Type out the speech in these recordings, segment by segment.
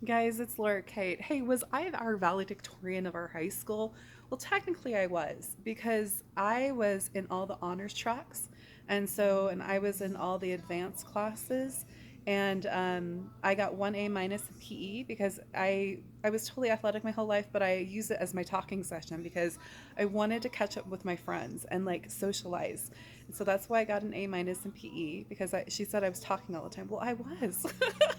Guys, it's Laura Kate. Hey, was I our valedictorian of our high school? Well, technically I was because I was in all the honors tracks. And I was in all the advanced classes. And I got one A minus in PE because I was totally athletic my whole life, but I use it as my talking session because I wanted to catch up with my friends and like socialize. And so that's why I got an A minus in PE because she said I was talking all the time. Well, I was.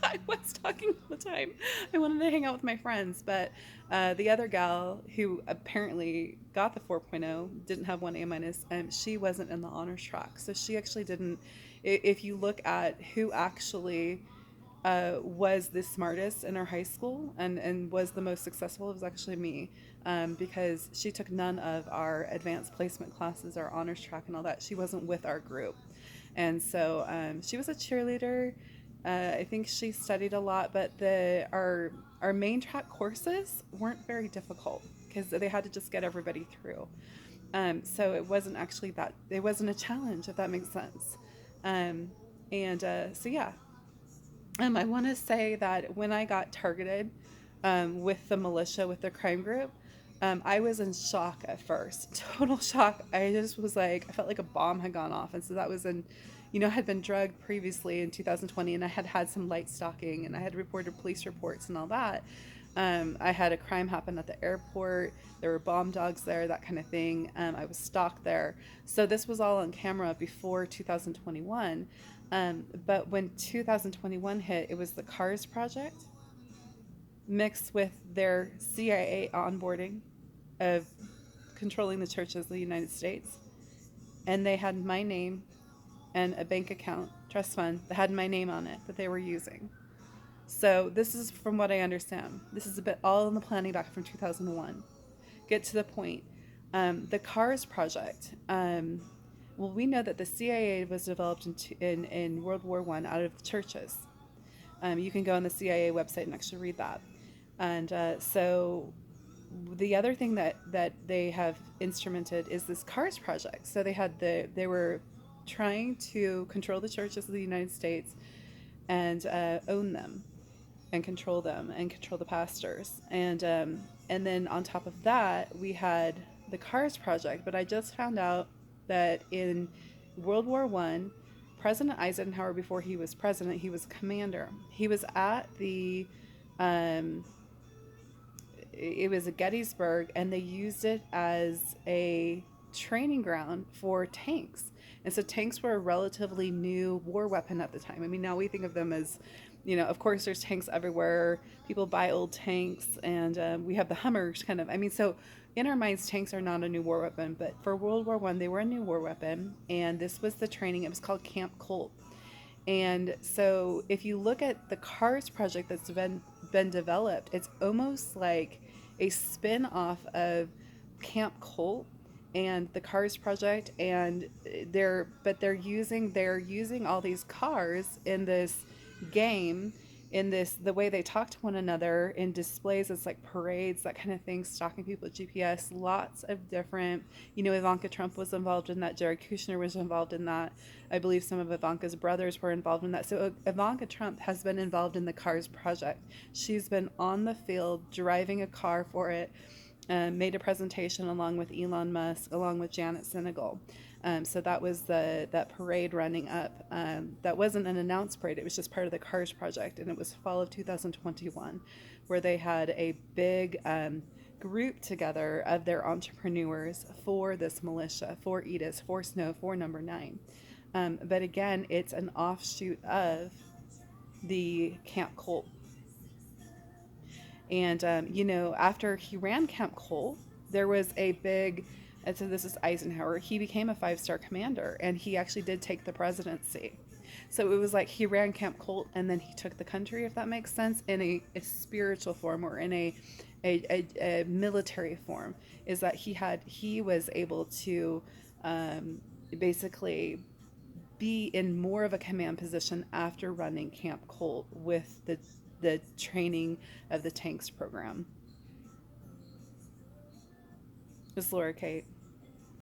I was talking all the time. I wanted to hang out with my friends, but the other gal who apparently got the 4.0 didn't have one A minus, and she wasn't in the honors track, so she actually didn't. If you look at who actually was the smartest in our high school and was the most successful, it was actually me, because she took none of our advanced placement classes, our honors track, and all that. She wasn't with our group, and so she was a cheerleader. I think she studied a lot, but our main track courses weren't very difficult because they had to just get everybody through. So it wasn't actually that it wasn't a challenge, if that makes sense. Um, and yeah, I want to say that when I got targeted with the militia, with the crime group, I was in shock at first, total shock. I just was like, I felt like a bomb had gone off. And so that was I had been drugged previously in 2020 and I had had some light stalking and I had reported police reports and all that. I had a crime happen at the airport. There were bomb dogs there, that kind of thing. I was stalked there. So this was all on camera before 2021. But when 2021 hit, it was the CARS project mixed with their CIA onboarding of controlling the churches of the United States. And they had my name and a bank account, trust fund, that had my name on it that they were using. So this is from what I understand. This is a bit all in the planning back from 2001. Get to the point. The CARS project. Well, we know that the CIA was developed in World War One out of the churches. You can go on the CIA website and actually read that. And so the other thing that they have instrumented is this CARS project. So they were trying to control the churches of the United States and own them and control the pastors. And then on top of that, we had the CARS project. But I just found out that in World War One, President Eisenhower, before he was president, he was commander. He was at the um, it was at Gettysburg, and they used it as a training ground for tanks. And so tanks were a relatively new war weapon at the time. I mean, now we think of them as, of course, there's tanks everywhere. People buy old tanks, and we have the Hummers, kind of. I mean, so in our minds, tanks are not a new war weapon, but for World War One, they were a new war weapon, and this was the training. It was called Camp Colt. And so if you look at the CARS project that's been developed, it's almost like a spin off of Camp Colt and the CARS project, and they're using all these cars in this game, in this the way they talk to one another in displays. It's like parades, that kind of thing, stalking people with GPS. Lots of different, Ivanka Trump was involved in that. Jared Kushner was involved in that. I believe some of Ivanka's brothers were involved in that. So Ivanka Trump has been involved in the CARS project. She's been on the field driving a car for it. Made a presentation along with Elon Musk, along with Janet Senegal. So that was that parade running up. That wasn't an announced parade; it was just part of the CARS project, and it was fall of 2021, where they had a big group together of their entrepreneurs for this militia, for EDIS, for Snow, for Number Nine. But again, it's an offshoot of the Camp Colt. And, after he ran Camp Colt, there was a big, and so this is Eisenhower, he became a 5-star commander and he actually did take the presidency. So it was like he ran Camp Colt and then he took the country, if that makes sense, in a spiritual form or in a military form. Is that he was able to basically be in more of a command position after running Camp Colt with the training of the tanks program. Miss Laura Kate.